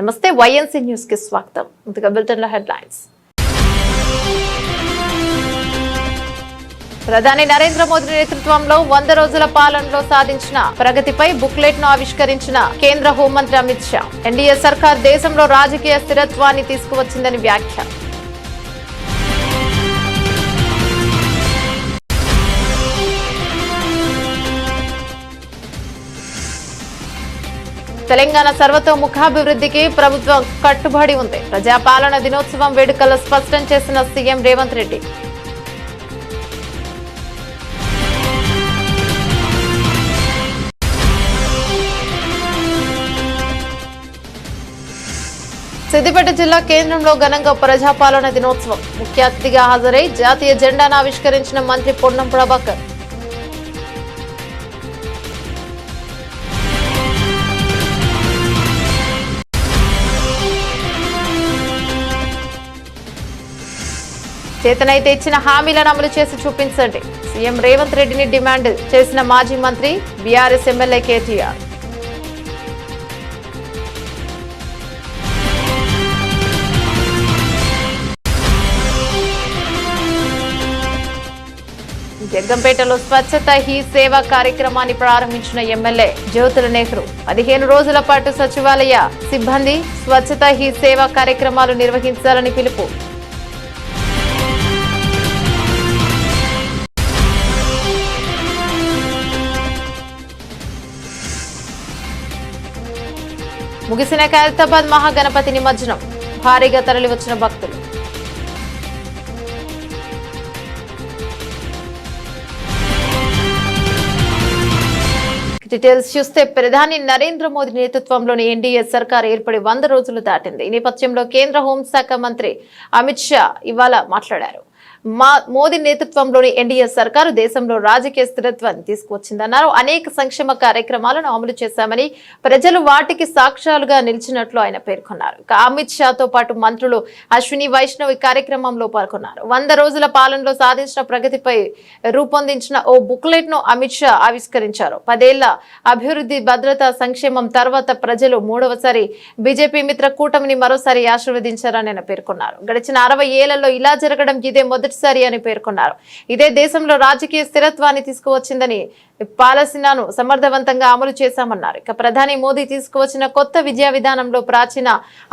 నమస్తే YNC news కి స్వాగతం. ముందుగా బులెటిన్ లో హెడ్లైన్స్. ప్రధాని నరేంద్ర మోదీ నేతృత్వంలో 100 రోజుల పాలనలో సాధించిన ప్రగతిపై బుక్లెట్ ను ఆవిష్కరించిన కేంద్ర హోంమంత్రి అమిత్ షా. ఎన్డీఏ సర్కార్ దేశంలో రాజకీయ స్థిరత్వాన్ని తీసుకువచ్చిందని వ్యాఖ్య. తెలంగాణ సర్వతోముఖాభివృద్ధికి ప్రభుత్వం కట్టుబడి ఉంది. ప్రజాపాలన దినోత్సవం వేడుకల్లో స్పష్టం చేసిన సీఎం రేవంత్ రెడ్డి. సిద్దిపేట జిల్లా కేంద్రంలో ఘనంగా ప్రజాపాలన దినోత్సవం. ముఖ్య అతిథిగా హాజరై జాతీయ జెండాను ఆవిష్కరించిన మంత్రి పొన్నం ప్రభాకర్. చేతనైతే ఇచ్చిన హామీలను అమలు చేసి చూపించండి. సీఎం రేవంత్ రెడ్డిని డిమాండ్ చేసిన మాజీ మంత్రి బీఆర్ఎస్ ఎమ్మెల్యే కేటీఆర్. జగ్గంపేటలో స్వచ్ఛత హీ సేవ కార్యక్రమాన్ని ప్రారంభించిన ఎమ్మెల్యే జ్యోతుల నెహ్రూ. 15 రోజుల పాటు సచివాలయ సిబ్బంది స్వచ్ఛత హీ సేవ కార్యక్రమాలు నిర్వహించాలని పిలుపు. ముగిసిన ఖైరతాబాద్ మహాగణపతి నిమజ్జనం. భారీగా తరలివచ్చిన భక్తులు. డీటెయిల్స్ చూస్తే ప్రధాని నరేంద్ర మోదీ నేతృత్వంలోని ఎన్డీఏ సర్కార్ ఏర్పడి 100 రోజులు దాటింది. ఈ నేపథ్యంలో కేంద్ర హోంశాఖ మంత్రి అమిత్ షా ఇవాళ మాట్లాడారు. మోదీ నేతృత్వంలోని ఎన్డీఏ సర్కారు దేశంలో రాజకీయ స్థిరత్వాన్ని తీసుకువచ్చిందన్నారు. అనేక సంక్షేమ కార్యక్రమాలను అమలు చేశామని, ప్రజలు వాటికి సాక్ష్యాలుగా నిలిచినట్లు ఆయన పేర్కొన్నారు. అమిత్ షాతో పాటు మంత్రులు అశ్విని వైష్ణవ్ ఈ కార్యక్రమంలో పాల్గొన్నారు. 100 రోజుల పాలనలో సాధించిన ప్రగతిపై రూపొందించిన ఓ బుక్లెట్ ను అమిత్ షా ఆవిష్కరించారు. 10 ఏళ్ల అభివృద్ధి, భద్రత, సంక్షేమం తర్వాత ప్రజలు 3వసారి బీజేపీ మిత్ర కూటమిని మరోసారి ఆశీర్వదించారని ఆయన పేర్కొన్నారు. గడిచిన 60 ఏళ్లలో ఇలా జరగడం ఇదే మొదటిసారి అని పేర్కొన్నారు. ఇదే దేశంలో రాజకీయ స్థిరత్వాన్ని తీసుకువచ్చిందని, పాలసీలను సమర్థవంతంగా అమలు చేశామన్నారు. ఇక ప్రధాని మోదీ తీసుకువచ్చిన కొత్త విద్యా విధానంలో ప్రాచీన,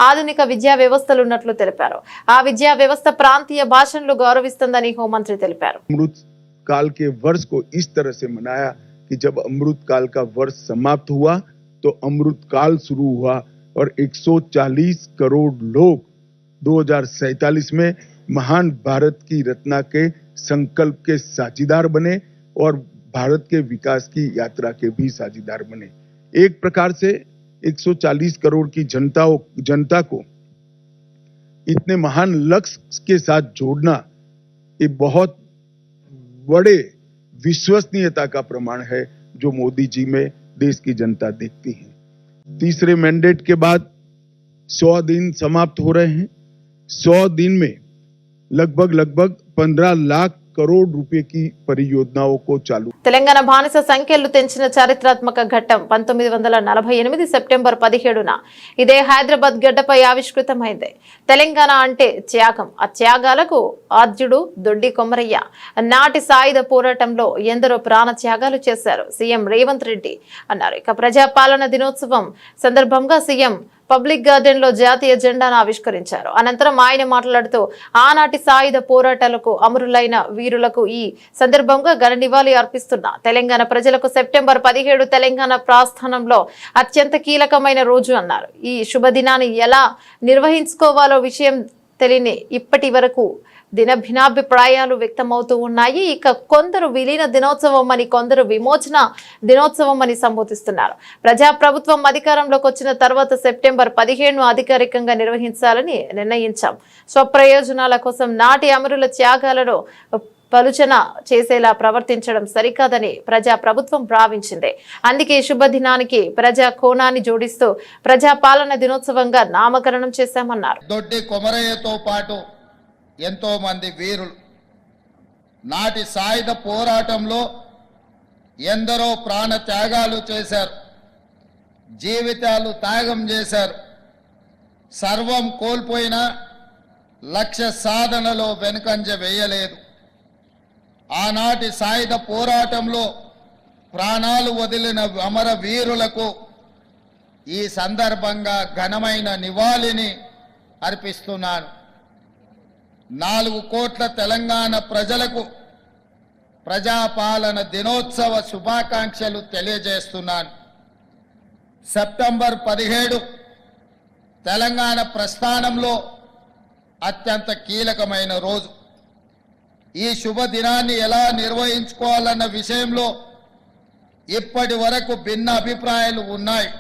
ఆధునిక విద్యా వ్యవస్థలు ఉన్నట్లు తెలిపారు. ఆ విద్యా వ్యవస్థ ప్రాంతీయ భాషలను గౌరవిస్తుందని హోంమంత్రి తెలిపారు. अमृत काल के वर्ष को इस तरह से मनाया कि जब अमृत काल का वर्ष समाप्त हुआ तो अमृत काल शुरू हुआ और 140 करोड़ लोग 2047 में महान भारत की रचना के संकल्प के साझीदार बने और भारत के विकास की यात्रा के भी साझीदार बने. एक प्रकार से 140 करोड़ की जनता को इतने महान लक्ष्य के साथ जोड़ना ये बहुत बड़े विश्वसनीयता का प्रमाण है जो मोदी जी में देश की जनता देखती है. तीसरे मैंडेट के बाद 100 दिन समाप्त हो रहे हैं. 100 दिन में लगभग 15 लाख करोड़ रुपए की परियोजनाओं को चालू. తెలంగాణ బానిస సంఖ్యలు తెంచిన చారిత్రాత్మక ఘట్టం 1948 సెప్టెంబర్ 17న ఇదే హైదరాబాద్ గడ్డపై ఆవిష్కృతమైంది. తెలంగాణ అంటే త్యాగం. ఆ త్యాగాలకు ఆద్యుడు దొడ్డి కొమరయ్య. నాటి సాయుధ పోరాటంలో ఎందరో ప్రాణ త్యాగాలు చేశారు సీఎం రేవంత్ రెడ్డి అన్నారు. ఇక ప్రజాపాలన దినోత్సవం సందర్భంగా సీఎం పబ్లిక్ గార్డెన్ లో జాతీయ జెండాను ఆవిష్కరించారు. అనంతరం ఆయన మాట్లాడుతూ ఆనాటి సాయుధ పోరాటాలకు అమరులైన వీరులకు ఈ సందర్భంగా ఘన నివాళి అర్పిస్తున్న తెలంగాణ ప్రజలకు సెప్టెంబర్ 17 తెలంగాణ ప్రస్థానంలో అత్యంత కీలకమైన రోజు అన్నారు. ఈ శుభదినాన్ని ఎలా నిర్వహించుకోవాలో విషయం తెలియని ఇప్పటి వరకు భిన్నాభిప్రాయాలు వ్యక్తమవుతూ ఉన్నాయి. ఇక కొందరు విలీన దినోత్సవం అని, కొందరు విమోచన దినోత్సవం అని సంబోధిస్తున్నారు. ప్రజాప్రభుత్వం అధికారంలోకి వచ్చిన తర్వాత సెప్టెంబర్ 17ను అధికారికంగా నిర్వహించాలని నిర్ణయించాం. స్వప్రయోజనాల కోసం నాటి అమరుల త్యాగాలను పలుచన చేసేలా ప్రవర్తించడం సరికాదని ప్రజాప్రభుత్వం భావించింది. అందుకే శుభదినానికి ప్రజా కోణాన్ని జోడిస్తూ ప్రజాపాలన దినోత్సవంగా నామకరణం చేశామన్నారు. దొడ్డి కొమరయ్యతో పాటు ఎంతో మంది వీరులు నాటి సాయుధ పోరాటంలో ఎందరో ప్రాణ త్యాగాలు చేశారు, జీవితాలు త్యాగం చేశారు. సర్వం కోల్పోయిన లక్ష్య సాధనలో వెనుకంజ వేయలేదు. ఆనాటి సాయుధ పోరాటంలో ప్రాణాలు వదిలిన అమర వీరులకు ఈ సందర్భంగా ఘనమైన నివాళిని అర్పిస్తున్నాను. 4 కోట్ల తెలంగాణ ప్రజలకు ప్రజాపాలన దినోత్సవ శుభాకాంక్షలు తెలియజేస్తున్నాను. సెప్టెంబర్ 17 తెలంగాణ ప్రస్థానంలో అత్యంత కీలకమైన రోజు. ఈ శుభదినాన్ని ఎలా నిర్వహించుకోవాలన్న విషయంలో ఇప్పటి వరకు భిన్న అభిప్రాయాలు ఉన్నాయి.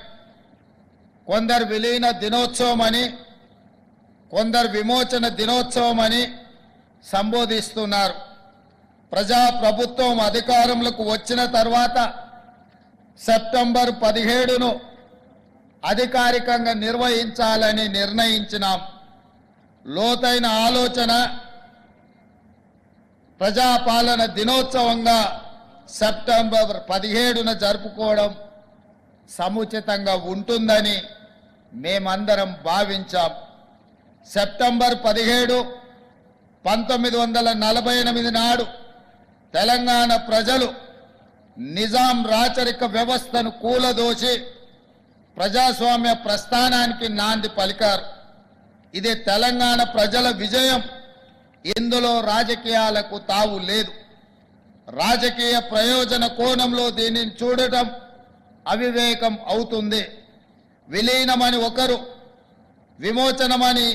కొందరు విలీన దినోత్సవం అని, కొందరు విమోచన దినోత్సవం అని సంబోధిస్తున్నారు. ప్రజాప్రభుత్వం అధికారంలోకి వచ్చిన తర్వాత సెప్టెంబర్ 17ను అధికారికంగా నిర్వహించాలని నిర్ణయించినాం. లోతైన ఆలోచన ప్రజాపాలన దినోత్సవంగా సెప్టెంబర్ 17న జరుపుకోవడం సముచితంగా ఉంటుందని మేమందరం భావించాం. సెప్టెంబర్ 17 1948 నాడు తెలంగాణ ప్రజలు నిజాం రాచరిక వ్యవస్థను కూలదోసి ప్రజాస్వామ్య ప్రస్థానానికి నాంది పలికారు. ఇది తెలంగాణ ప్రజల విజయం. ఇందులో రాజకీయాలకు తావు లేదు. రాజకీయ ప్రయోజన కోణంలో దీనిని చూడటం అవివేకం అవుతుంది. విలీనమని ఒకరు, విమోచనమని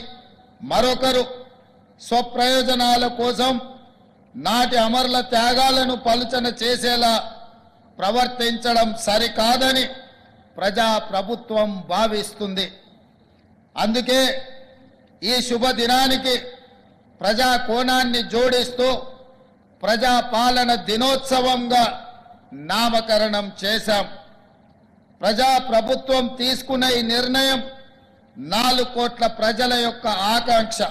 మరొకరు స్వప్రయోజనాల కోసం నాటి అమరుల త్యాగాలను పలుచన చేసేలా ప్రవర్తించడం సరికాదని ప్రజాప్రభుత్వం భావిస్తుంది. అందుకే ఈ శుభదినానికి ప్రజా కోణాన్ని జోడిస్తూ ప్రజాపాలన దినోత్సవంగా నామకరణం చేశాం. ప్రజాప్రభుత్వం తీసుకున్న ఈ నిర్ణయం 4 కోట్ల ప్రజల యొక్క ఆకాంక్ష.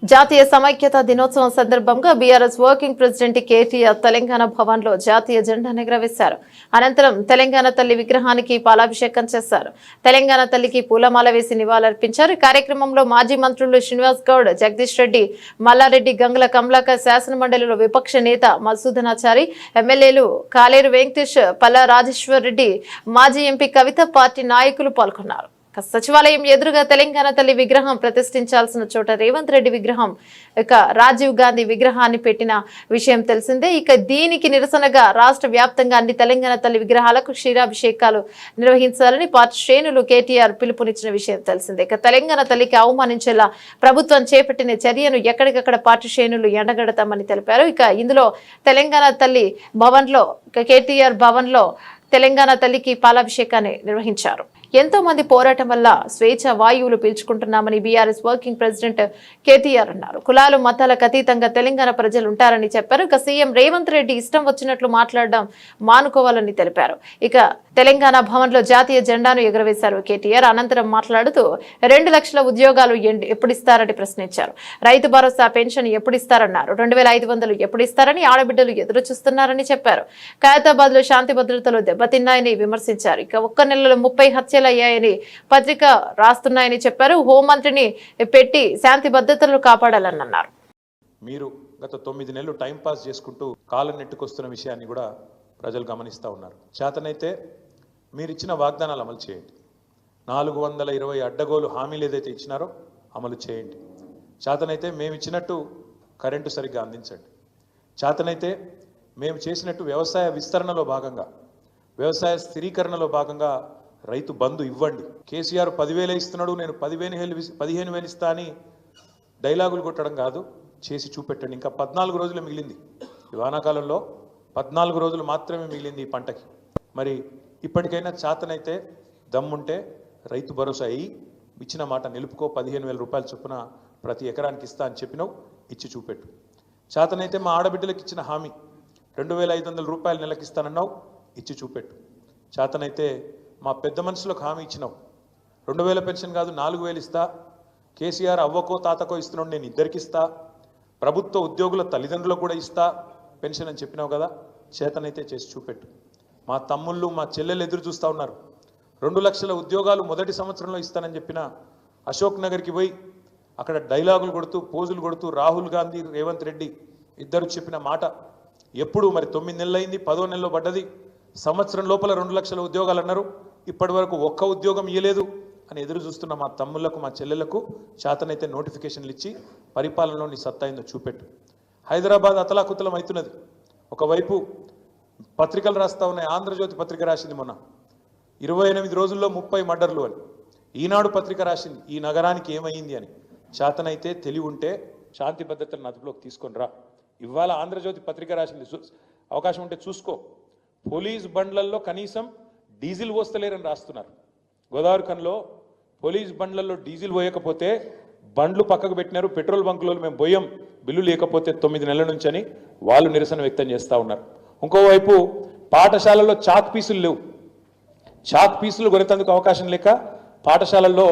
జాతీయ సమైక్యత దినోత్సవం సందర్భంగా BRS working president KTR Telangana Bhavan లో జాతీయ జెండా ఎగురవేశారు. అనంతరం తెలంగాణ తల్లి విగ్రహానికి పాలాభిషేకం చేశారు. తెలంగాణ తల్లికి పూలమాల వేసి నివాళులర్పించారు. ఈ కార్యక్రమంలో మాజీ మంత్రులు శ్రీనివాస్ గౌడ్, జగదీష్ రెడ్డి, మల్లారెడ్డి, గంగుల కమలాకర్, శాసనమండలిలో విపక్ష నేత మధుసూదనాచారి, ఎమ్మెల్యేలు కాలేరు వెంకటేష్, పల్లా రాజేశ్వర్ రెడ్డి, మాజీ ఎంపీ కవిత, పార్టీ నాయకులు పాల్గొన్నారు. సచివాలయం ఎదురుగా తెలంగాణ తల్లి విగ్రహం ప్రతిష్ఠించాల్సిన చోట రేవంత్ రెడ్డి విగ్రహం, ఇక రాజీవ్ గాంధీ విగ్రహాన్ని పెట్టిన విషయం తెలిసిందే. ఇక దీనికి నిరసనగా రాష్ట్ర వ్యాప్తంగా అన్ని తెలంగాణ తల్లి విగ్రహాలకు క్షీరాభిషేకాలు నిర్వహించాలని పార్టీ శ్రేణులు కేటీఆర్ పిలుపునిచ్చిన విషయం తెలిసిందే. ఇక తెలంగాణ తల్లికి అవమానించేలా ప్రభుత్వం చేపట్టిన చర్యను ఎక్కడికక్కడ పార్టీ శ్రేణులు ఎండగడతామని తెలిపారు. ఇక ఇందులో తెలంగాణ తల్లి భవన్ లో, కేటీఆర్ భవన్ లో తెలంగాణ తల్లికి పాలాభిషేకాన్ని నిర్వహించారు. ఎంతో మంది పోరాటం వల్ల స్వేచ్ఛ వాయువులు పీల్చుకుంటున్నామని బీఆర్ఎస్ వర్కింగ్ ప్రెసిడెంట్ కేటీఆర్ అన్నారు. కులాలు మతాలకు అతీతంగా తెలంగాణ ప్రజలు ఉంటారని చెప్పారు. ఇక సీఎం రేవంత్ రెడ్డి ఇష్టం వచ్చినట్లు మాట్లాడడం మానుకోవాలని తెలిపారు. ఇక తెలంగాణ భవన్ లో జాతీయ జెండాను ఎగురవేశారు కేటీఆర్. అనంతరం మాట్లాడుతూ 2 లక్షల ఉద్యోగాలు ఎప్పుడు ఇస్తారని ప్రశ్నించారు. రైతు భరోసా పెన్షన్ ఎప్పుడు ఇస్తారన్నారు. 2500 ఎప్పుడు ఇస్తారని ఆడబిడ్డలు ఎదురు చూస్తున్నారని చెప్పారు. ఖైరతాబాద్ లో శాంతి భద్రతలు దెబ్బతిన్నాయని విమర్శించారు. ఇక 1 నెలలో 30 హత్యలు అయ్యాయని పత్రిక రాస్తున్నాయని చెప్పారు. హోంమంత్రిని పెట్టి శాంతి భద్రతలు కాపాడాలని అన్నారు. మీరు గత 9 నెలలు టైం పాస్ చేసుకుంటూ కాలం నెట్టుకొస్తున్న విషయాన్ని కూడా ప్రజలు గమనిస్తూ ఉన్నారు. చేతనైతే మీరు ఇచ్చిన వాగ్దానాలు అమలు చేయండి. 420 అడ్డగోలు హామీలు ఏదైతే ఇచ్చినారో అమలు చేయండి. చేతనైతే మేము ఇచ్చినట్టు కరెంటు సరిగ్గా అందించండి. చేతనైతే మేము చేసినట్టు వ్యవసాయ విస్తరణలో భాగంగా, వ్యవసాయ స్థిరీకరణలో భాగంగా రైతు బంధు ఇవ్వండి. కేసీఆర్ 10,000 ఇస్తున్నాడు, నేను 15,000 ఇస్తా అని డైలాగులు కొట్టడం కాదు, చేసి చూపెట్టండి. ఇంకా 14 రోజులు మిగిలింది. ఈ వానాకాలంలో 14 రోజులు మాత్రమే మిగిలింది ఈ పంటకి. మరి ఇప్పటికైనా చేతనైతే దమ్ముంటే రైతు భరోసా అయ్యి ఇచ్చిన మాట నిలుపుకో. 15,000 రూపాయల చొప్పున ప్రతి ఎకరానికి ఇస్తా అని చెప్పినావు, ఇచ్చి చూపెట్టు. చేతనైతే మా ఆడబిడ్డలకు ఇచ్చిన హామీ 2,500 రూపాయలు నెలకి ఇస్తానన్నావు, ఇచ్చి చూపెట్టు. చేతనైతే మా పెద్ద మనుషులకు హామీ ఇచ్చినావు, 2,000 పెన్షన్ కాదు 4,000 ఇస్తా. కేసీఆర్ అవ్వకో తాతకో ఇస్తున్నాడు, నేను ఇద్దరికి ఇస్తా. ప్రభుత్వ ఉద్యోగుల తల్లిదండ్రులకు కూడా ఇస్తా పెన్షన్ అని చెప్పినావు కదా, చేతనైతే చేసి చూపెట్టు. మా తమ్ముళ్ళు మా చెల్లెలు ఎదురు చూస్తూ ఉన్నారు. 2 లక్షల ఉద్యోగాలు మొదటి సంవత్సరంలో ఇస్తానని చెప్పిన అశోక్ నగర్కి పోయి అక్కడ డైలాగులు కొడుతూ పోజులు కొడుతూ రాహుల్ గాంధీ రేవంత్ రెడ్డి ఇద్దరు చెప్పిన మాట ఎప్పుడు మరి 9 నెలలు అయింది, 10వ నెలలో పడ్డది, సంవత్సరం లోపల 2 లక్షల ఉద్యోగాలు అన్నారు, ఇప్పటి వరకు ఒక్క ఉద్యోగం ఇవ్వలేదు అని ఎదురు చూస్తున్న మా తమ్ముళ్లకు మా చెల్లెళ్లకు చేతనైతే నోటిఫికేషన్లు ఇచ్చి పరిపాలనలో నీ సత్తా అయిందో చూపెట్టు. హైదరాబాద్ అతలాకుతలం అవుతున్నది. ఒకవైపు పత్రికలు రాస్తా ఉన్నాయి. ఆంధ్రజ్యోతి పత్రిక రాసింది మొన్న 28 రోజుల్లో 30 మర్డర్లు అని. ఈనాడు పత్రిక రాసింది ఈ నగరానికి ఏమైంది అని. చేతనైతే తెలివి ఉంటే శాంతి భద్రతలను అదుపులోకి తీసుకొని రా. ఇవాళ ఆంధ్రజ్యోతి పత్రిక రాసింది, అవకాశం ఉంటే చూసుకో. పోలీస్ బండ్లల్లో కనీసం డీజిల్ పోస్తలేరని రాస్తున్నారు. గోదావరి కన్లో పోలీస్ బండ్లలో డీజిల్ పోయకపోతే బండ్లు పక్కకు పెట్టినారు. పెట్రోల్ బంకులలో మేము పోయాం బిల్లు లేకపోతే 9 నెలల నుంచి అని వాళ్ళు నిరసన వ్యక్తం చేస్తూ ఉన్నారు. ఇంకోవైపు పాఠశాలల్లో చాక్ పీసులు లేవు. చాక్ పీసులు కొనేందుకు అవకాశం లేక పాఠశాలల్లో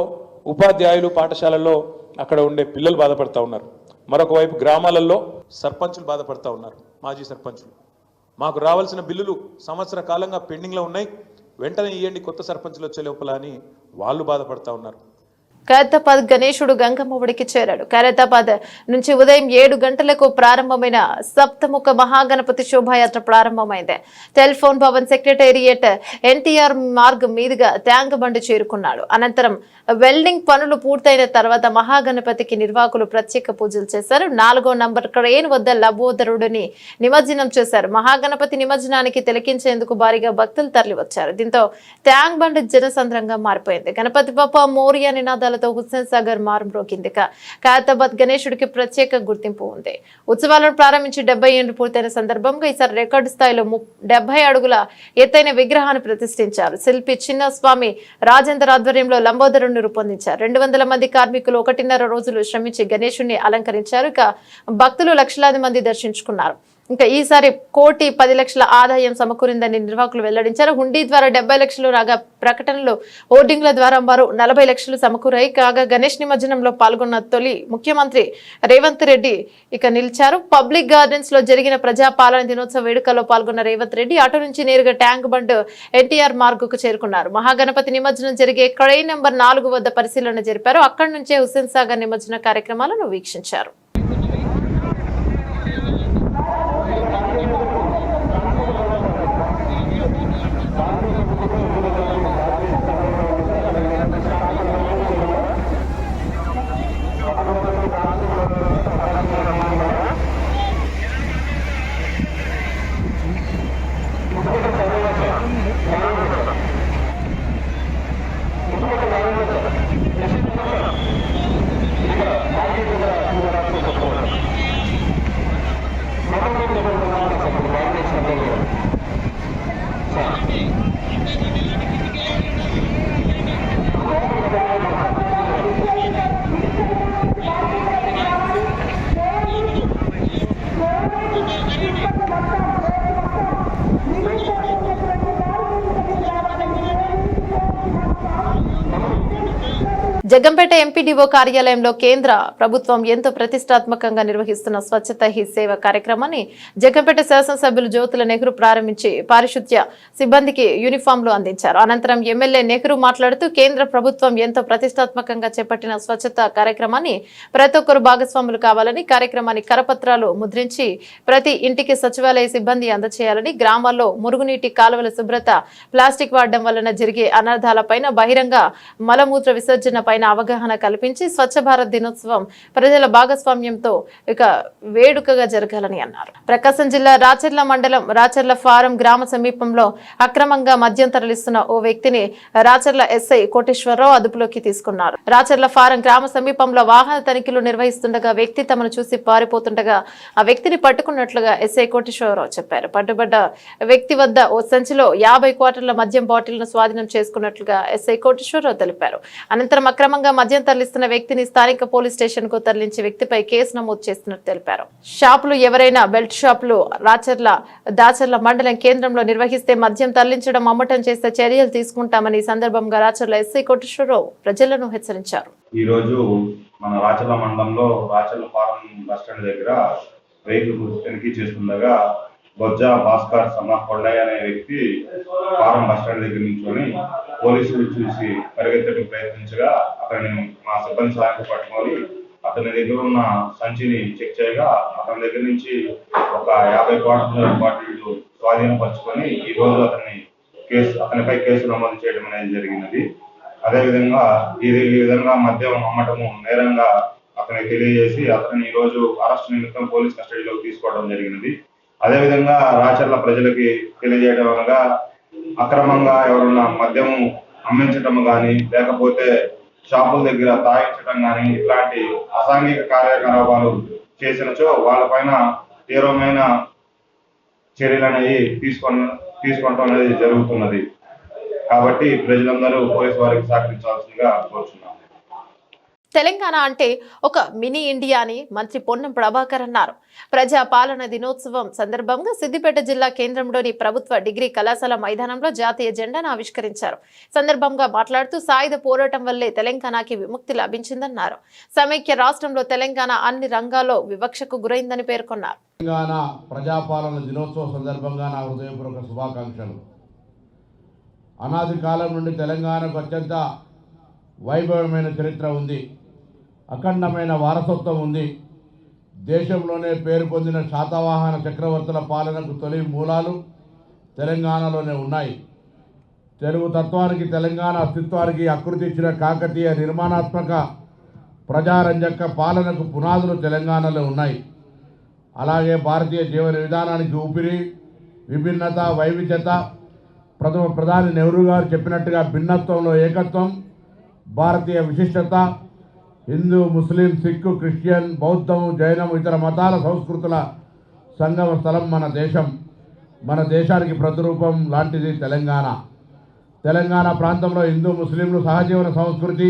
ఉపాధ్యాయులు పాఠశాలల్లో అక్కడ ఉండే పిల్లలు బాధపడతా ఉన్నారు. మరొక వైపు గ్రామాలలో సర్పంచులు బాధపడతా ఉన్నారు. మాజీ సర్పంచులు మాకు రావాల్సిన బిల్లులు సంవత్సర కాలంగా పెండింగ్లో ఉన్నాయి, వెంటనే ఇవ్వండి కొత్త సర్పంచులు వచ్చే లోపల అని వాళ్ళు బాధపడతా ఉన్నారు. ఖైరతాబాద్ గణేశుడు గంగమ్మ ఒడికి చేరాడు. ఖైరతాబాద్ నుంచి ఉదయం 7 గంటలకు ప్రారంభమైన సప్తముఖ మహాగణపతి శోభాయాత్ర ప్రారంభమైంది. టెలిఫోన్ భవన్ సెక్రటేరియట్ ఎన్టీఆర్ మార్గ్ మీదుగా ట్యాంక్ బండ్ చేరుకున్నాడు. అనంతరం వెల్డింగ్ పనులు పూర్తయిన తర్వాత మహాగణపతికి నిర్వాహకులు ప్రత్యేక పూజలు చేశారు. 4వ నంబర్ క్రేన్ వద్ద లబోదరుడిని నిమజ్జనం చేశారు. మహాగణపతి నిమజ్జనానికి తిలకించేందుకు భారీగా భక్తులు తరలివచ్చారు. దీంతో ట్యాంక్ బండ్ జనసంద్రంగా మారిపోయింది. గణపతి బప్ప మోరియా నినాదాలతో హుస్సేన్ సాగర్ మారుమ్రోగింది. ఖైరతాబాద్ గణేశుడికి ప్రత్యేక గుర్తింపు ఉంది. ఉత్సవాలను ప్రారంభించి 70 ఏళ్లు పూర్తయిన సందర్భంగా ఈసారి రికార్డు స్థాయిలో 70 అడుగుల ఎత్తైన విగ్రహాన్ని ప్రతిష్ఠించారు. శిల్పి చిన్నస్వామి రాజేందర్ ఆధ్వర్యంలో లంబోదరుని రూపొందించారు. 200 మంది కార్మికులు 1.5 రోజులు శ్రమించి గణేశుడిని అలంకరించారు. ఇక భక్తులు లక్షలాది మంది దర్శించుకున్నారు. ఇంకా ఈసారి 1,10,00,000 ఆదాయం సమకూరిందని నిర్వాహకులు వెల్లడించారు. హుండీ ద్వారా 70 లక్షలు రాగా ప్రకటనలు హోర్డింగ్ల ద్వారా మరో 40 లక్షలు సమకూరాయి. కాగా గణేష్ నిమజ్జనంలో పాల్గొన్న తొలి ముఖ్యమంత్రి రేవంత్ రెడ్డి ఇక నిలిచారు. పబ్లిక్ గార్డెన్స్ లో జరిగిన ప్రజాపాలన దినోత్సవ వేడుకల్లో పాల్గొన్న రేవంత్ రెడ్డి అటు నుంచి నేరుగా ట్యాంక్ బండ్ ఎన్టీఆర్ మార్గుకు చేరుకున్నారు. మహాగణపతి నిమజ్జనం జరిగే క్రేన్ నంబర్ 4 వద్ద పరిశీలన జరిపారు. అక్కడి నుంచే హుస్సేన్ సాగర్ నిమజ్జన కార్యక్రమాలను వీక్షించారు. జగ్గంపేట ఎంపీడీఓ కార్యాలయంలో కేంద్ర ప్రభుత్వం ఎంతో ప్రతిష్టాత్మకంగా నిర్వహిస్తున్న స్వచ్ఛత హీ సేవ కార్యక్రమాన్ని జగ్గంపేట శాసనసభ్యులు జ్యోతుల నెహ్రూ ప్రారంభించి పారిశుద్ధ్య సిబ్బందికి యూనిఫామ్లు అందించారు. అనంతరం ఎమ్మెల్యే నెహ్రూ మాట్లాడుతూ కేంద్ర ప్రభుత్వం ఎంతో ప్రతిష్టాత్మకంగా చేపట్టిన స్వచ్ఛత కార్యక్రమాన్ని ప్రతి ఒక్కరు భాగస్వాములు కావాలని, కార్యక్రమాన్ని కరపత్రాలు ముద్రించి ప్రతి ఇంటికి సచివాలయ సిబ్బంది అందజేయాలని, గ్రామాల్లో మురుగునీటి కాలువల శుభ్రత, ప్లాస్టిక్ వాడడం వలన జరిగే అనర్థాలపైన, బహిరంగ మలమూత్ర విసర్జన పైన అవగాహన కల్పించి స్వచ్ఛ భారత్ దినోత్సవం ప్రజల భాగస్వామ్యంతో ఇక వేడుకగా జరగాలని అన్నారు. ప్రకాశం జిల్లా రాచర్ల మండలం రాచర్ల ఫారం గ్రామ సమీపంలో అక్రమంగా మద్యం తరలిస్తున్న ఓ వ్యక్తిని రాచర్ల ఎస్ఐ కోటేశ్వరరావు అదుపులోకి తీసుకున్నారు. రాచర్ల ఫారం గ్రామ సమీపంలో వాహన తనిఖీలు నిర్వహిస్తుండగా వ్యక్తి తమను చూసి పారిపోతుండగా ఆ వ్యక్తిని పట్టుకున్నట్లుగా ఎస్ఐ కోటేశ్వరరావు చెప్పారు. పట్టుబడ్డ వ్యక్తి వద్ద ఓ సంచిలో 50 క్వార్టర్ల మద్యం బాటిల్ను స్వాధీనం చేసుకున్నట్లుగా ఎస్ఐ కోటేశ్వరరావు తెలిపారు. అనంతరం అక్రమంగా మద్యం తరలిస్తున్న వ్యక్తిని స్థానిక పోలీస్ స్టేషన్ కు తరలించి వ్యక్తిపై కేసు నమోదు చేస్తున్నట్టు తెలిపారు. షాపులు ఎవరైనా బెల్ట్ షాపులు దాచర్ల మండలం కేంద్రంలో నిర్వహిస్తే మద్యం తరలించడం, అమ్మటం చేస్తే చర్యలు తీసుకుంటామని సందర్భంగా రాచర్ల ఎస్ఐ కోటేశ్వరరావు ప్రజలను హెచ్చరించారు. ఈ రోజు మన రాచర్ల మండలంలో రాచర్ల ఫారం బస్ స్టాండ్ దగ్గర వెహికల్ తనిఖీ చేస్తుండగా బొజ్జా భాస్కర్ సన్నా కొండయ్య అనే వ్యక్తి ఫారం బస్టాండ్ దగ్గర నుంచొని పోలీసులు చూసి పరిగెత్తడానికి ప్రయత్నించగా అతన్ని మా సిబ్బంది సహాయంతో పట్టుకొని అతని దగ్గర ఉన్న సంచిని చెక్ చేయగా అతని దగ్గర నుంచి ఒక 50 బాటిళ్లు స్వాధీనపరుచుకొని ఈ రోజు అతనిపై కేసు నమోదు చేయడం అనేది జరిగినది. అదేవిధంగా ఈ విధంగా మద్యం అమ్మటము నేరంగా అతనికి తెలియజేసి అతన్ని ఈ రోజు అరెస్ట్ నిమిత్తం పోలీస్ కస్టడీలోకి తీసుకోవడం జరిగినది. అదేవిధంగా రాచర్ల ప్రజలకి తెలియజేయడం అనగా అక్రమంగా ఎవరన్నా మద్యము అమ్మించటం కానీ లేకపోతే షాపుల దగ్గర తాగించడం కానీ ఇట్లాంటి అసాంఘిక కార్యకలాపాలు చేసినచో వాళ్ళపైన తీవ్రమైన చర్యలు అనేవి తీసుకోవడం అనేది జరుగుతున్నది. కాబట్టి ప్రజలందరూ పోలీసు వారికి సహకరించాల్సిందిగా కోరుచున్నాం. తెలంగాణ అంటే ఒక మినీ ఇండియా అని మంత్రి పొన్నం ప్రభాకర్ అన్నారు. ప్రజా పాలన దినోత్సవం సందర్భంగా సిద్దిపేట జిల్లా కేంద్రంలోని ప్రభుత్వ డిగ్రీ కళాశాల మైదానంలో జాతీయ జెండాను ఆవిష్కరించారు. సందర్భంగా మాట్లాడుతూ సాయుధ పోరాటం వల్లే తెలంగాణకి విముక్తి లభించిందన్నారు. సమైక్య రాష్ట్రంలో తెలంగాణ అన్ని రంగాల్లో వివక్షకు గురైందని పేర్కొన్నారు. తెలంగాణ ప్రజాపాలన దినోత్సవం సందర్భంగా నా హృదయపూర్వక శుభాకాంక్షలు. అనాది కాలం నుండి తెలంగాణకు అత్యంత వైభవమైన చరిత్ర ఉంది, అఖండమైన వారసత్వం ఉంది. దేశంలోనే పేరు పొందిన శాతవాహన చక్రవర్తుల పాలనకు తొలి మూలాలు తెలంగాణలోనే ఉన్నాయి. తెలుగు తత్వానికి తెలంగాణ అస్తిత్వానికి ఆకృతి ఇచ్చిన కాకతీయ నిర్మాణాత్మక ప్రజారంజక పాలనకు పునాదులు తెలంగాణలో ఉన్నాయి. అలాగే భారతీయ జీవన విధానానికి ఊపిరి, విభిన్నత, వైవిధ్యత. ప్రధాని నెహ్రూ గారు చెప్పినట్టుగా భిన్నత్వంలో ఏకత్వం, భారతీయ విశిష్టత. హిందూ, ముస్లిం, సిక్కు, క్రిస్టియన్, బౌద్ధం, జైనం, ఇతర మతాల సంస్కృతుల సంగమ స్థలం మన దేశం. మన దేశానికి ప్రతిరూపం లాంటిది తెలంగాణ. తెలంగాణ ప్రాంతంలో హిందూ, ముస్లింలు సహజీవన సంస్కృతి,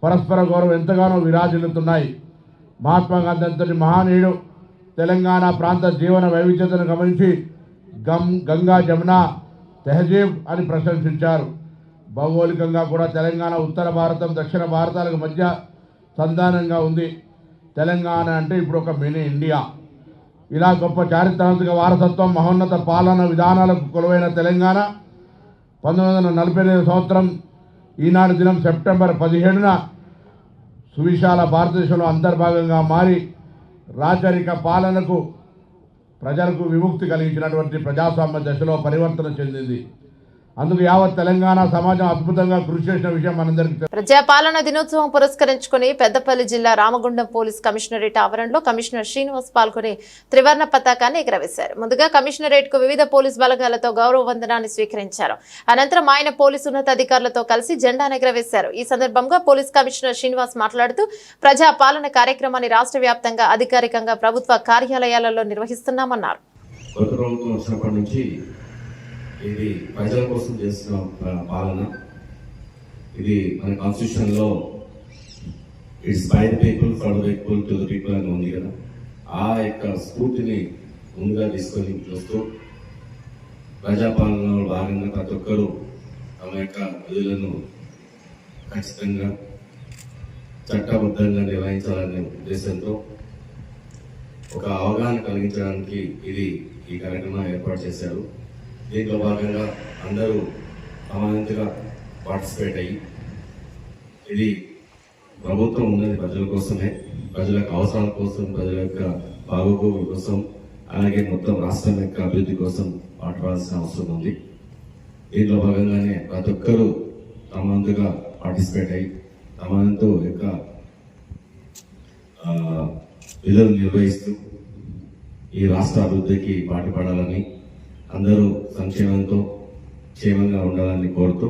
పరస్పర గౌరవం ఎంతగానో విరాజిల్లుతున్నాయి. మహాత్మా గాంధీ అంతటి మహానీయుడు తెలంగాణ ప్రాంత జీవన వైవిధ్యతను గమనించి గంగా జమున తెహజీబ్ అని ప్రశంసించారు. భౌగోళికంగా కూడా తెలంగాణ ఉత్తర భారతం, దక్షిణ భారతాలకు మధ్య సంధానంగా ఉంది. తెలంగాణ అంటే ఇప్పుడు ఒక మినీ ఇండియా. ఇలా గొప్ప చారిత్రాత్మక వారసత్వం, మహోన్నత పాలన విధానాలకు కొలువైన తెలంగాణ 1948 సంవత్సరం ఈనాడు దినం సెప్టెంబర్ 17న సువిశాల భారతదేశంలో అంతర్భాగంగా మారి రాచరిక పాలనకు ప్రజలకు విముక్తి కలిగించినటువంటి ప్రజాస్వామ్య దశలో పరివర్తన చెందింది. అందుకు యావత్ తెలంగాణ సమాజం అద్భుతంగా కృషి చేసిన విషయం మనందరికీ. ప్రజాపాలన దినోత్సవం పురస్కరించుకుని పెద్దపల్లి జిల్లా రామగుండం పోలీస్ కమిషనరేట్ ఆవరణలో కమిషనర్ శ్రీనివాస్ పాల్గొని త్రివర్ణ పతాకాన్ని ఎగరవేశారు. ముందుగా కమిషనరేట్ కు వివిధ పోలీస్ బలగాలతో గౌరవ వందనాన్ని స్వీకరించారు. అనంతరం ఆయన పోలీసు ఉన్నతాధికారులతో కలిసి జెండాను ఎగరవేశారు. ఈ సందర్భంగా పోలీస్ కమిషనర్ శ్రీనివాస్ మాట్లాడుతూ ప్రజాపాలన కార్యక్రమాన్ని రాష్ట్ర వ్యాప్తంగా అధికారికంగా ప్రభుత్వ కార్యాలయాలలో నిర్వహిస్తున్నామన్నారు. ఇది ప్రజల కోసం చేస్తున్న పాలన. ఇది మన కాన్స్టిట్యూషన్లో it's by the people for the people to the people అని ఉంది కదా. ఆ యొక్క స్ఫూర్తిని ముందుగా తీసుకొని చూస్తూ ప్రజాపాలనలో భాగంగా ప్రతి ఒక్కరూ తమ యొక్క విధులను ఖచ్చితంగా చట్టబద్ధంగా నిర్వహించాలనే ఉద్దేశంతో ఒక అవగాహన కలిగించడానికి ఈ కార్యక్రమం ఏర్పాటు చేశారు. దీంట్లో భాగంగా అందరూ సమానంగా పార్టిసిపేట్ అయ్యి, ఇది ప్రభుత్వం ఉన్నది ప్రజల కోసమే, ప్రజల అవసరాల కోసం, ప్రజల యొక్క బాగోగుల కోసం, అలాగే మొత్తం రాష్ట్రం యొక్క అభివృద్ధి కోసం పాటుపడాల్సిన అవసరం ఉంది. దీంట్లో భాగంగానే ప్రతి ఒక్కరూ సమానంగా పార్టిసిపేట్ అయ్యి సమానంతో యొక్క విధులు నిర్వహిస్తూ ఈ రాష్ట్ర అభివృద్ధికి పాటుపడాలని, అందరూ సంక్షేమంతో క్షేమంగా ఉండాలని కోరుతూ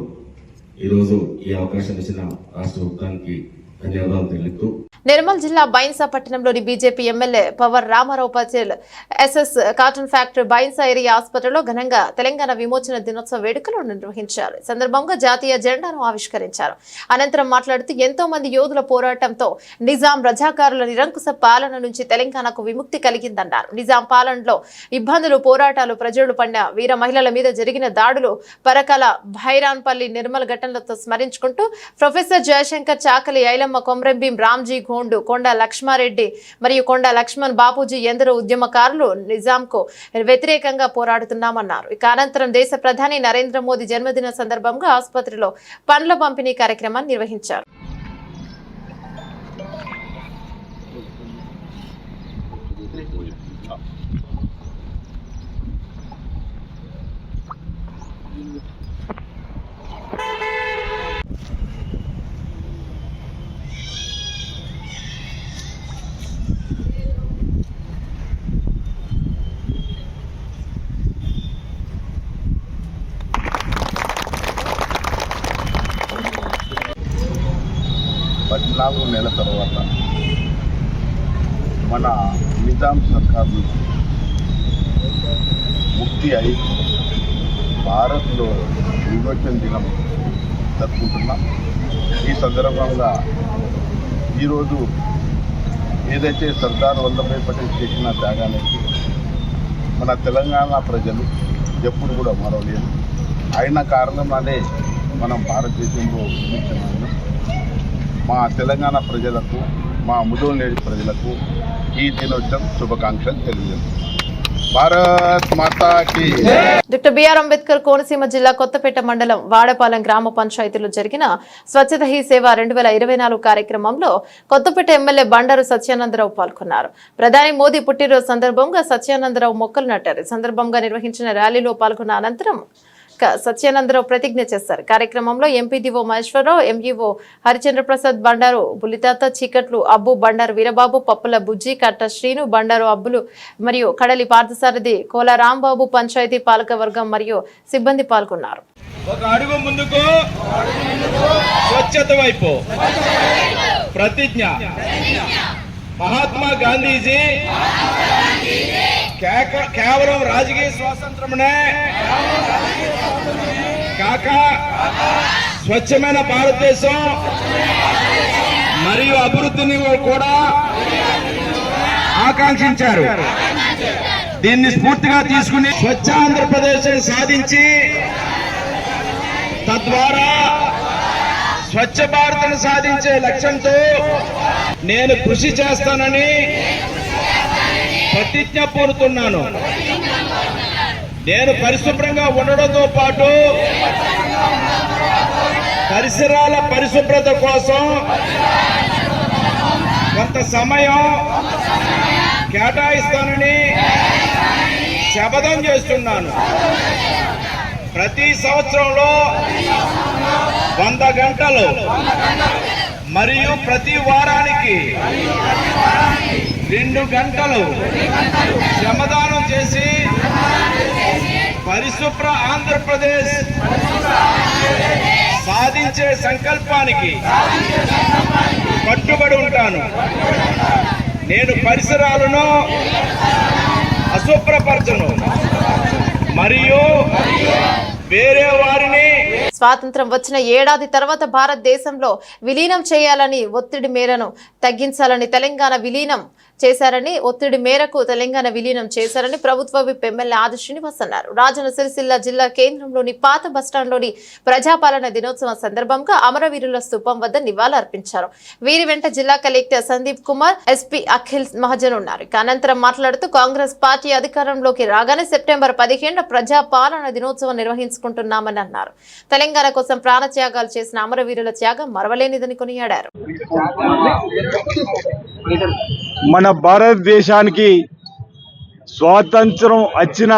ఈరోజు ఈ అవకాశం ఇచ్చిన రాష్ట్ర ప్రభుత్వానికి ధన్యవాదాలు తెలుపుతూ నిర్మల్ జిల్లా బైన్సా పట్టణంలోని BJP MLA Pawar Ramarao Patel SS cotton factory Bhainsa area ఆసుపత్రిలో ఘనంగా తెలంగాణ విమోచన దినోత్సవ వేడుకలు నిర్వహించారు. సందర్భంగా జాతీయ జెండాను ఆవిష్కరించారు. అనంతరం మాట్లాడుతూ ఎంతో మంది యోధుల పోరాటంతో నిజాం రజాకారుల నిరంకుశ పాలన నుంచి తెలంగాణకు విముక్తి కలిగిందన్నారు. నిజాం పాలనలో ఇబ్బందులు, పోరాటాలు, ప్రజలు పడిన వీర మహిళల మీద జరిగిన దాడులు, పరకాల భైరాన్పల్లి నిర్మల్ ఘటనలతో స్మరించుకుంటూ ప్రొఫెసర్ జయశంకర్ చాకలి ఐలమ్మ ఐలమ్మ కొమ్రంభీం రామ్జీ గోండు కొండ లక్ష్మారెడ్డి మరియు కొండ లక్ష్మణ్ బాపూజీ ఎందరో ఉద్యమకారులు నిజాంకు వ్యతిరేకంగా పోరాడుతున్నామన్నారు. ఇక అనంతరం దేశ ప్రధాని నరేంద్ర మోదీ జన్మదిన సందర్భంగా ఆసుపత్రిలో పండ్ల పంపిణీ కార్యక్రమాన్ని నిర్వహించారు. పద్నాలుగు నెలల తర్వాత మన నిజాం సర్కార్ నుంచి ముక్తి అయి భారత్లో విమోచన దినం జరుపుకుంటున్నాం. ఈ సందర్భంగా ఈరోజు ఏదైతే సర్దార్ వల్లభాయ్ పటేల్ చేసిన త్యాగానికి మన తెలంగాణ ప్రజలు ఎప్పుడు కూడా మరవలేదు. అయిన కారణంగానే మనం భారతదేశంలో విమోచన. మా తెలంగాణ ప్రజలకు, మా ముదోల్నేడి ప్రజలకు ఈ దినోత్సవం శుభాకాంక్షలు తెలియజేస్తున్నాం. భారత్ మాతాకి. డాక్టర్ బిఆర్ అంబేద్కర్ కోనసీమ జిల్లా కొత్తపేట మండలం వాడపాలెం గ్రామ పంచాయతీలో జరిగిన స్వచ్ఛత హీ సేవ 2024 కార్యక్రమంలో కొత్తపేట ఎమ్మెల్యే బండారు సత్యానందరావు పాల్గొన్నారు. ప్రధాని మోదీ పుట్టినరోజు సందర్భంగా సత్యానందరావు మొక్కలు నాటారు. ఈ సందర్భంగా నిర్వహించిన ర్యాలీలో పాల్గొన్న అనంతరం సత్యానందరావు ప్రతిజ్ఞ చేశారు. కార్యక్రమంలో ఎంపీడీఓ మహేశ్వరరావు, ఎంఈఓ హరిచంద్ర ప్రసాద్, బండారు బుల్లితాత, చీకట్లు అబ్బు, బండారు వీరబాబు, పప్పుల బుజ్జి, కట్ట శ్రీను, బండారు అబ్బులు మరియు కడలి పార్థసారథి, కోల రాంబాబు, పంచాయతీ పాలక వర్గం మరియు సిబ్బంది పాల్గొన్నారు. ఒక అడుగు ముందుకు, స్వచ్ఛత వైపు ప్రతిజ్ఞ. మహాత్మా గాంధీజీ కేవలం రాజకీయ స్వాతంత్రమే కాక స్వచ్ఛమైన భారతదేశం మరియు అభివృద్ధిని కూడా ఆకాంక్షించారు. దీన్ని స్ఫూర్తిగా తీసుకుని స్వచ్ఛ ఆంధ్రప్రదేశ్ సాధించి తద్వారా స్వచ్ఛ భారత్ను సాధించే లక్ష్యంతో నేను కృషి చేస్తానని ప్రతిజ్ఞ పూనుతున్నాను. నేను పరిశుభ్రంగా ఉండడంతో పాటు పరిసరాల పరిశుభ్రత కోసం కొంత సమయం కేటాయిస్తానని శపథం చేస్తున్నాను. ప్రతి సంవత్సరంలో 100 గంటలు మరియు ప్రతి వారానికి 2 గంటలు శ్రమదానం చేసి పరిశుభ్ర ఆంధ్రప్రదేశ్ సాధించే సంకల్పానికి కట్టుబడి ఉంటాను. నేను పరిసరాలను అశుభ్రపరచను మరియు వేరే వారిని. స్వాతంత్రం వచ్చిన ఏడాది తర్వాత భారతదేశంలో విలీనం చేయాలని ఒత్తిడి మేరకు తెలంగాణ విలీనం చేశారని ప్రభుత్వ విప్ ఎమ్మెల్యే ఆది శ్రీనివాస్ అన్నారు. రాజన్న సిరిసిల్ల జిల్లా కేంద్రంలోని పాత బస్టాండ్లోని ప్రజాపాలన దినోత్సవం సందర్భంగా అమరవీరుల స్థూపం వద్ద నివాళులర్పించారు. వీరి వెంట జిల్లా కలెక్టర్ సందీప్ కుమార్, ఎస్పీ అఖిల్ మహాజన్ ఉన్నారు. అనంతరం మాట్లాడుతూ కాంగ్రెస్ పార్టీ అధికారంలోకి రాగానే సెప్టెంబర్ 15న ప్రజాపాలన దినోత్సవం నిర్వహించుకుంటున్నామని అన్నారు. తెలంగాణ కోసం ప్రాణత్యాగాలు చేసిన అమరవీరుల త్యాగం మరవలేనిదని కొనియాడారు. మన భారతదేశానికి స్వాతంత్రం వచ్చిన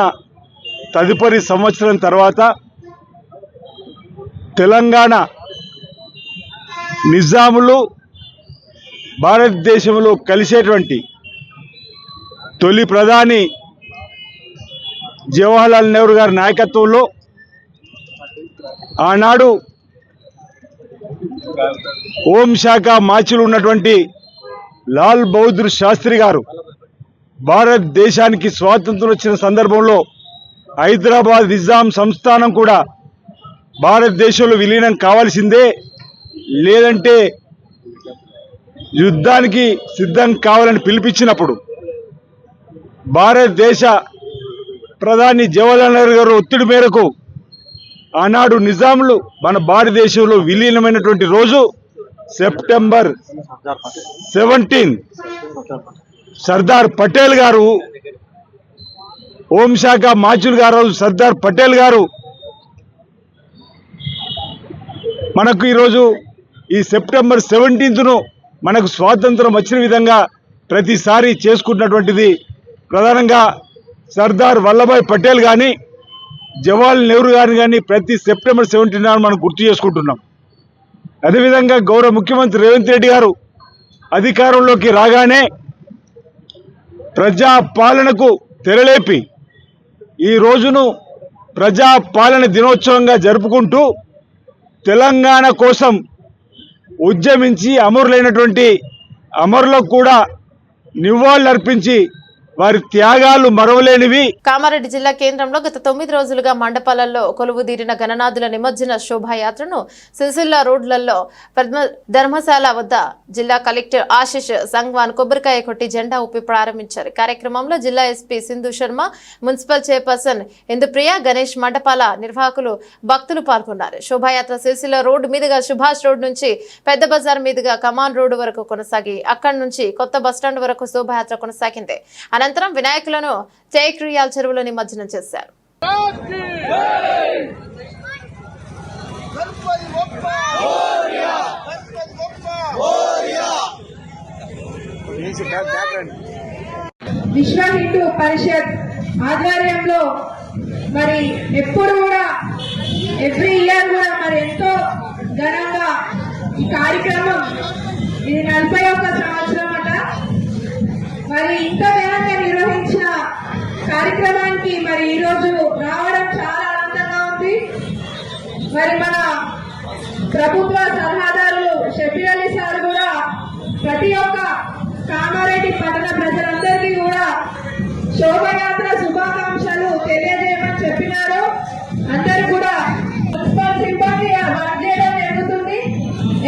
తదుపరి సంవత్సరం తర్వాత తెలంగాణ నిజాములు భారతదేశంలో కలిసేటువంటి తొలి ప్రధాని జవహర్లాల్ నెహ్రూ గారి నాయకత్వంలో ఆనాడు హోంశాఖ మాచిలు ఉన్నటువంటి లాల్ బహదూర్ శాస్త్రి గారు భారతదేశానికి స్వాతంత్రం వచ్చిన సందర్భంలో హైదరాబాద్ నిజాం సంస్థానం కూడా భారతదేశంలో విలీనం కావాల్సిందే, లేదంటే యుద్ధానికి సిద్ధం కావాలని పిలిపించినప్పుడు భారతదేశ ప్రధాని జవహర్లాల్ నెహ్రూ గారు ఒత్తిడి మేరకు ఆనాడు నిజాంలు మన భారతదేశంలో విలీనమైనటువంటి రోజు సెప్టెంబర్ 17 సర్దార్ పటేల్ గారు, హోంశాఖ మాచుల్ గారు సర్దార్ పటేల్ గారు మనకు ఈరోజు ఈ సెప్టెంబర్ 17ను మనకు స్వాతంత్రం వచ్చిన విధంగా ప్రతిసారి చేసుకుంటున్నటువంటిది. ప్రధానంగా సర్దార్ వల్లభాయ్ పటేల్ కానీ, జవహర్లాల్ నెహ్రూ గారిని కానీ ప్రతి సెప్టెంబర్ 17 నాడు మనం గుర్తు చేసుకుంటున్నాం. అదేవిధంగా గౌరవ ముఖ్యమంత్రి రేవంత్ రెడ్డి గారు అధికారంలోకి రాగానే ప్రజాపాలనకు తెరలేపి ఈ రోజును ప్రజాపాలన దినోత్సవంగా జరుపుకుంటూ తెలంగాణ కోసం ఉద్యమించి అమరులైనటువంటి అమరులకు కూడా నివాళులర్పించి వారి త్యాగాలు మరవలేనివి. కామారెడ్డి జిల్లా కేంద్రంలో గత 9 రోజులుగా మండపాలలో కొలువుదీరిన గణనాథుల నిమజ్జన శోభాయాత్రను సిరిసిల్ల రోడ్లలో ధర్మశాల వద్ద జిల్లా కలెక్టర్ ఆశిష్ సంగ్వాన్ కొబ్బరికాయ కొట్టి జెండా ఊపి ప్రారంభించారు. కార్యక్రమంలో జిల్లా SP Sindhu Sharma, municipal chairperson Indupriya, Ganesh మండపాల నిర్వాహకులు, భక్తులు పాల్గొన్నారు. శోభాయాత్ర సిరిసిల్ల రోడ్డు మీదుగా సుభాష్ రోడ్ నుంచి పెద్ద బజార్ మీదుగా కమాన్ రోడ్డు వరకు కొనసాగి అక్కడి నుంచి కొత్త బస్టాండ్ వరకు శోభాయాత్ర కొనసాగింది. అనంతరం వినాయకులను చైక్రియాల చెరువులో నిమజ్జనం చేశారు. విశ్వ హిందూ పరిషత్ ఆధ్వర్యంలో మరి ఎప్పుడు కూడా ఎవ్రీ ఇయర్ కూడా మరి ఎంతో ఘనంగా ఈ కార్యక్రమం ఇది 41వ సంవత్సరం అట. మరి ఇంత ఘనంగా నిర్వహించిన కార్యక్రమానికి మరి ఈరోజు రావడం చాలా ఆనందంగా ఉంది. మరి మన ప్రభుత్వ సలహాదారులు షఫీర్ అలీ సార్ కూడా ప్రతి ఒక్క కామారెడ్డి పట్టణ ప్రజలందరికీ కూడా శోభయాత్ర శుభాకాంక్షలు తెలియజేయమని చెప్పినారు. అందరూ కూడా మున్సిపల్ సిబ్బంది వర్క్ చేయడం జరుగుతుంది.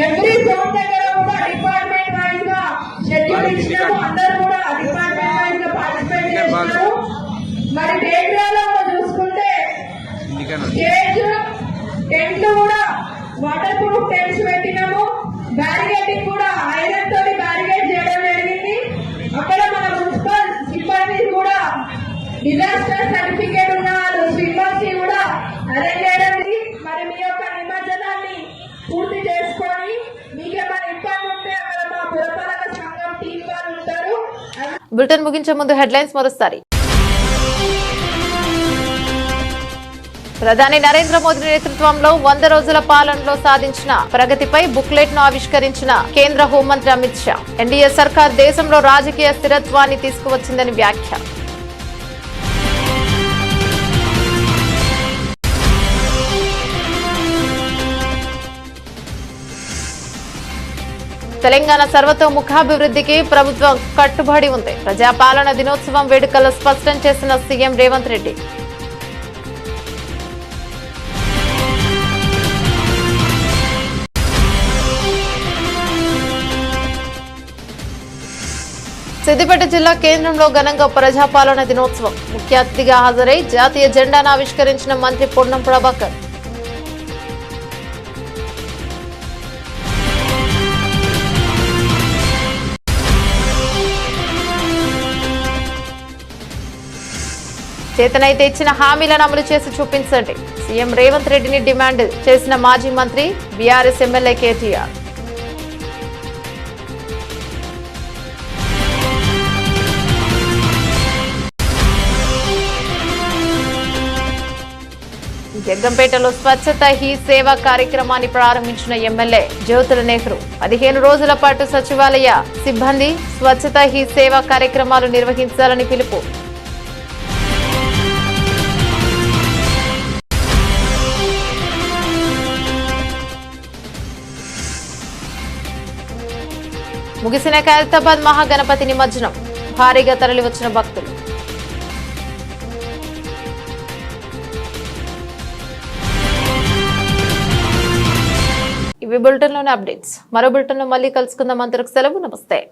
ఎవ్రీ జోన్ దగ్గర కూడా డిపార్ట్మెంట్ వైజ్ గా షెడ్యూల్ ఇచ్చినాము. అందరూ కూడా డిపార్ట్మెంట్ వైజ్ గా పార్టిసిపేట్ చేస్తున్నారు. మరి టేక్రాలో చూసుకుంటే స్టేజ్ టెంట్లు కూడా వాటర్ ప్రూఫ్ టెంట్స్ పెట్టినాము. బ్యారికేడింగ్ కూడా ఐరన్ తోటి బ్యారికేడ్ చేయడం జరిగింది. అక్కడ మన మున్సిపల్ సిబ్బంది కూడా డిజాస్టర్ సర్టిఫికేట్ ఉన్న వాళ్ళు స్విమ్మర్స్ కూడా అరేంజ్ చేయడం. మరి మీ యొక్క నిమజ్జనాన్ని పూర్తి చేసుకొని మీకేమైనా ఇబ్బంది ఉంటే అక్కడ మా పురపాలక సంఘం టీం వాళ్ళు ఉంటారు. బులెటిన్ ముగించే ముందు హెడ్లైన్స్ మరోసారి. ప్రధాని నరేంద్ర మోదీ నేతృత్వంలో 100 రోజుల పాలనలో సాధించిన ప్రగతిపై బుక్లెట్ ను ఆవిష్కరించిన కేంద్ర హోంమంత్రి అమిత్ షా. ఎన్డీఏ సర్కార్ దేశంలో రాజకీయ స్థిరత్వాన్ని తీసుకువచ్చిందని వ్యాఖ్య. తెలంగాణ సర్వతోముఖాభివృద్ధికి ప్రభుత్వం కట్టుబడి ఉంది. ప్రజాపాలన దినోత్సవం వేడుకల్లో స్పష్టం చేసిన సీఎం రేవంత్ రెడ్డి. సిద్దిపేట జిల్లా కేంద్రంలో ఘనంగా ప్రజాపాలన దినోత్సవం. ముఖ్య అతిథిగా హాజరై జాతీయ జెండాను ఆవిష్కరించిన మంత్రి పొన్నం ప్రభాకర్. చేతనైతే ఇచ్చిన హామీలను అమలు చేసి చూపించండి. సీఎం రేవంత్ రెడ్డిని డిమాండ్ చేసిన మాజీ మంత్రి బీఆర్ఎస్ ఎమ్మెల్యే కేటీఆర్. జగ్గంపేటలో స్వచ్ఛత హీ సేవ కార్యక్రమాన్ని ప్రారంభించిన ఎమ్మెల్యే జ్యోతుల నెహ్రూ. 15 రోజుల పాటు సచివాలయ సిబ్బంది స్వచ్ఛత హీ సేవ కార్యక్రమాలు నిర్వహించాలని పిలుపు. ముగిసిన ఖైరతాబాద్ మహాగణపతి నిమజ్జనం. భారీగా తరలివచ్చిన భక్తులు. ఇవి బులెటిన్లోని అప్డేట్స్. మరో బులెటిన్లో మళ్ళీ కలుసుకుందాం. అంతవరకు సెలవు. నమస్తే.